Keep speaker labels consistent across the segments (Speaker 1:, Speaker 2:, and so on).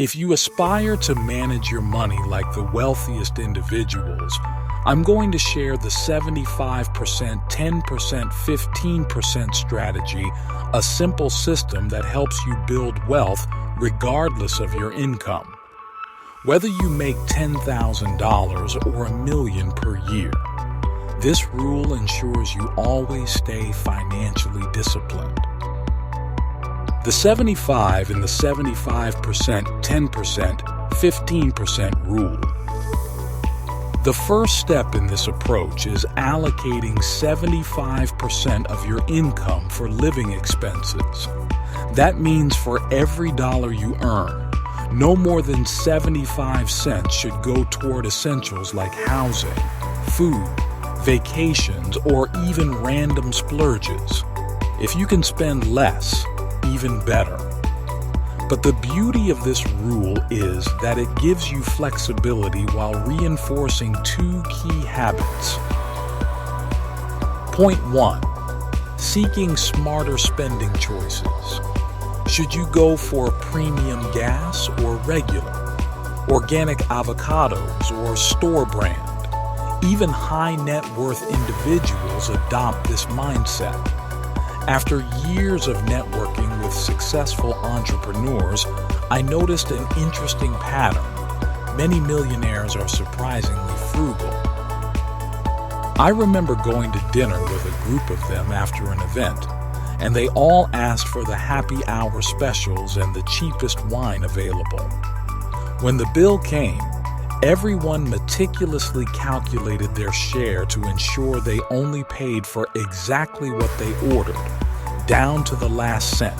Speaker 1: If you aspire to manage your money like the wealthiest individuals, I'm going to share the 75%, 10%, 15% strategy, a simple system that helps you build wealth regardless of your income. Whether you make $10,000 or $1 million per year, this rule ensures you always stay financially disciplined. The 75 and the 75%, 10%, 15% rule. The first step in this approach is allocating 75% of your income for living expenses. That means for every dollar you earn, no more than 75 cents should go toward essentials like housing, food, vacations, or even random splurges. If you can spend less, even better. But the beauty of this rule is that it gives you flexibility while reinforcing two key habits. Point 1. Seeking smarter spending choices. Should you go for premium gas or regular? Organic avocados or store brand? Even high net worth individuals adopt this mindset. After years of networking with successful entrepreneurs, I noticed an interesting pattern. Many millionaires are surprisingly frugal. I remember going to dinner with a group of them after an event, and they all asked for the happy hour specials and the cheapest wine available. When the bill came, everyone meticulously calculated their share to ensure they only paid for exactly what they ordered, down to the last cent.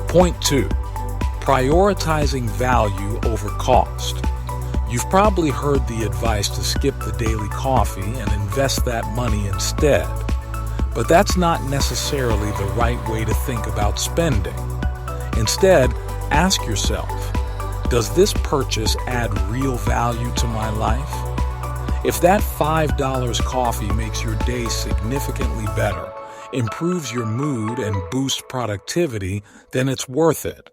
Speaker 1: Point 2. Prioritizing value over cost. You've probably heard the advice to skip the daily coffee and invest that money instead. But that's not necessarily the right way to think about spending. Instead, ask yourself, does this purchase add real value to my life? If that $5 coffee makes your day significantly better, improves your mood, and boosts productivity, then it's worth it.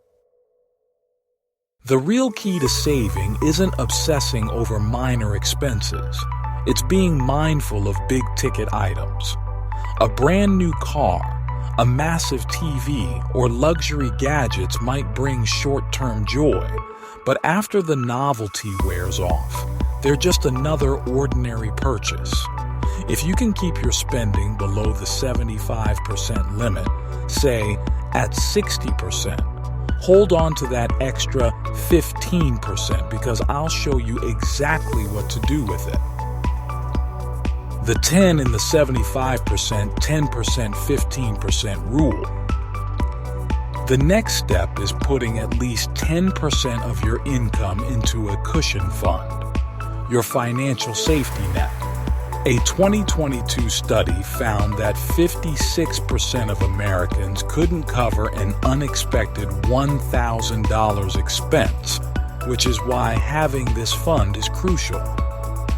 Speaker 1: The real key to saving isn't obsessing over minor expenses. It's being mindful of big-ticket items. A brand new car, a massive TV, or luxury gadgets might bring short-term joy, but after the novelty wears off, they're just another ordinary purchase. If you can keep your spending below the 75% limit, say at 60%, hold on to that extra 15% because I'll show you exactly what to do with it. The 10 in the 75%, 10%, 15% rule. The next step is putting at least 10% of your income into a cushion fund, your financial safety net. A 2022 study found that 56% of Americans couldn't cover an unexpected $1,000 expense, which is why having this fund is crucial.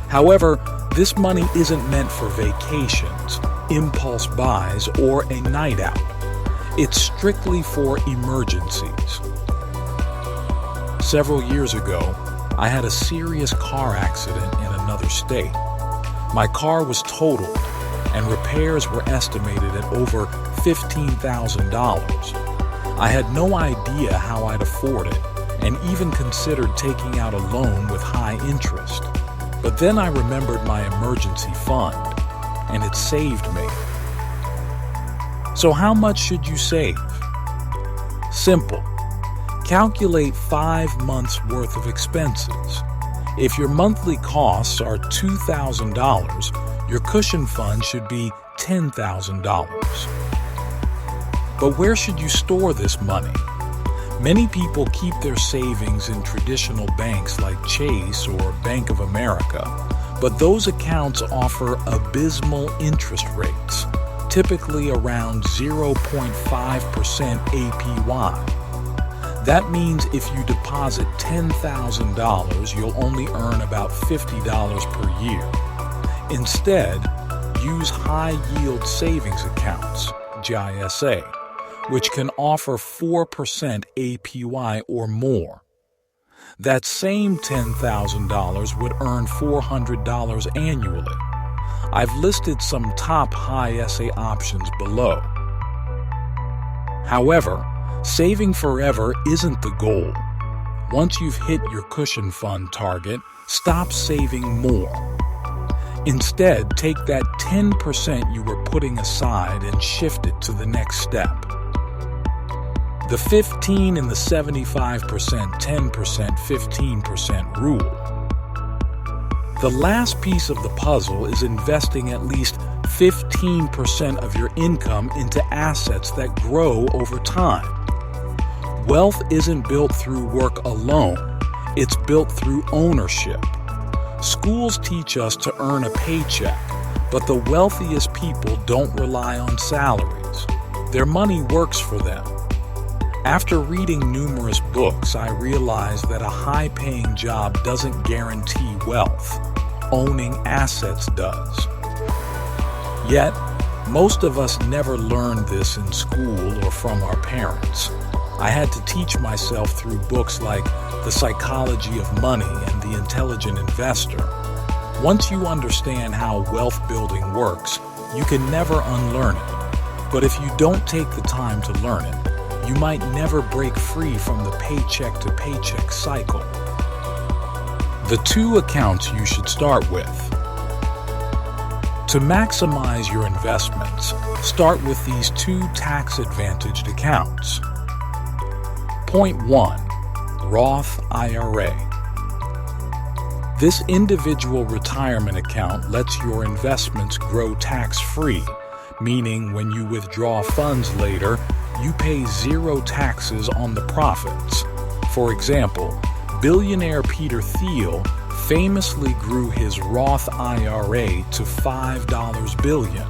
Speaker 1: However, this money isn't meant for vacations, impulse buys, or a night out. It's strictly for emergencies. Several years ago, I had a serious car accident in another state. My car was totaled, and repairs were estimated at over $15,000. I had no idea how I'd afford it, and even considered taking out a loan with high interest. But then I remembered my emergency fund, and it saved me. So how much should you save? Simple. Calculate 5 months' worth of expenses. If your monthly costs are $2,000, your cushion fund should be $10,000. But where should you store this money? Many people keep their savings in traditional banks like Chase or Bank of America, but those accounts offer abysmal interest rates, typically around 0.5% APY. That means if you deposit $10,000, you'll only earn about $50 per year. Instead, use high-yield savings accounts, GISA, which can offer 4% APY or more. That same $10,000 would earn $400 annually. I've listed some top high SA options below. However, saving forever isn't the goal. Once you've hit your cushion fund target, stop saving more. Instead, take that 10% you were putting aside and shift it to the next step. The 15 and the 75%, 10%, 15% rule. The last piece of the puzzle is investing at least 15% of your income into assets that grow over time. Wealth isn't built through work alone, it's built through ownership. Schools teach us to earn a paycheck, but the wealthiest people don't rely on salaries. Their money works for them. After reading numerous books, I realized that a high-paying job doesn't guarantee wealth. Owning assets does. Yet, most of us never learned this in school or from our parents. I had to teach myself through books like The Psychology of Money and The Intelligent Investor. Once you understand how wealth building works, you can never unlearn it. But if you don't take the time to learn it, you might never break free from the paycheck to paycheck cycle. The 2 accounts you should start with. To maximize your investments, start with these 2 tax-advantaged accounts. Point 1. Roth IRA. This individual retirement account lets your investments grow tax-free, meaning when you withdraw funds later, you pay 0 taxes on the profits. For example, billionaire Peter Thiel famously grew his Roth IRA to $5 billion,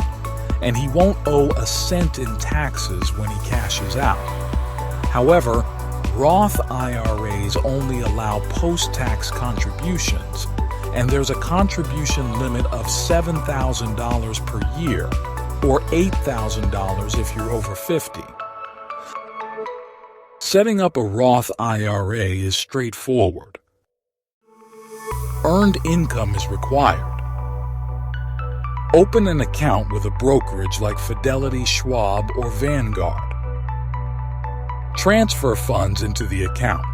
Speaker 1: and he won't owe a cent in taxes when he cashes out. However, Roth IRAs only allow post-tax contributions, and there's a contribution limit of $7,000 per year, or $8,000 if you're over 50. Setting up a Roth IRA is straightforward. Earned income is required. Open an account with a brokerage like Fidelity, Schwab, or Vanguard. Transfer funds into the account.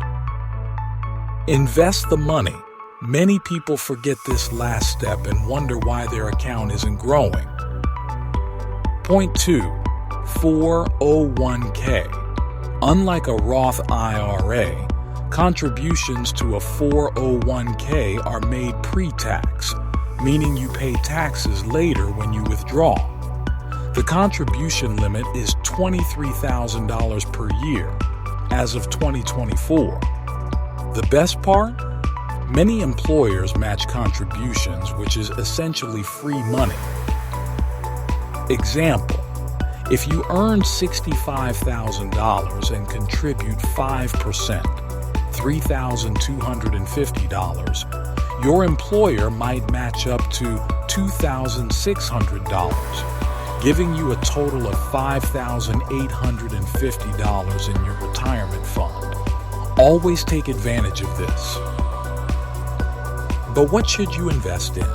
Speaker 1: Invest the money. Many people forget this last step and wonder why their account isn't growing. Point 2. 401k. Unlike a Roth IRA, contributions to a 401k are made pre-tax, meaning you pay taxes later when you withdraw. The contribution limit is $23,000 per year as of 2024. The best part? Many employers match contributions, which is essentially free money. Example: if you earn $65,000 and contribute 5%, $3,250, your employer might match up to $2,600, giving you a total of $5,850 in your retirement fund. Always take advantage of this. But what should you invest in?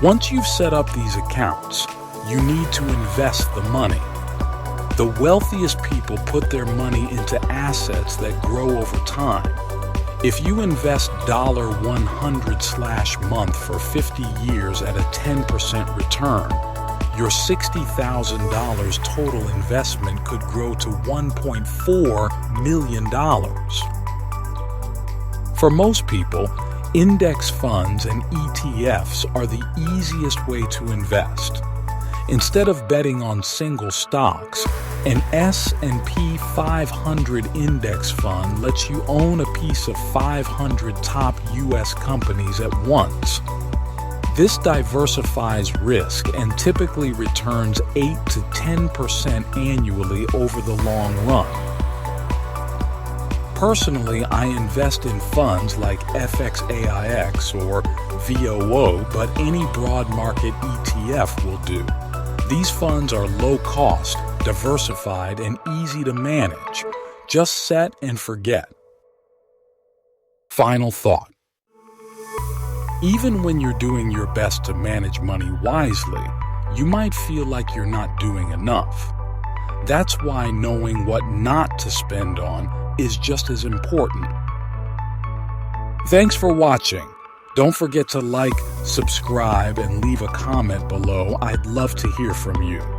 Speaker 1: Once you've set up these accounts, you need to invest the money. The wealthiest people put their money into assets that grow over time. If you invest $100/month for 50 years at a 10% return, your $60,000 total investment could grow to $1.4 million. For most people, index funds and ETFs are the easiest way to invest. Instead of betting on single stocks, an S&P 500 index fund lets you own a piece of 500 top U.S. companies at once. This diversifies risk and typically returns 8 to 10% annually over the long run. Personally, I invest in funds like FXAIX or VOO, but any broad market ETF will do. These funds are low cost, diversified, and easy to manage. Just set and forget. Final thought. Even when you're doing your best to manage money wisely, you might feel like you're not doing enough. That's why knowing what not to spend on is just as important. Thanks for watching. Don't forget to like, subscribe, and leave a comment below. I'd love to hear from you.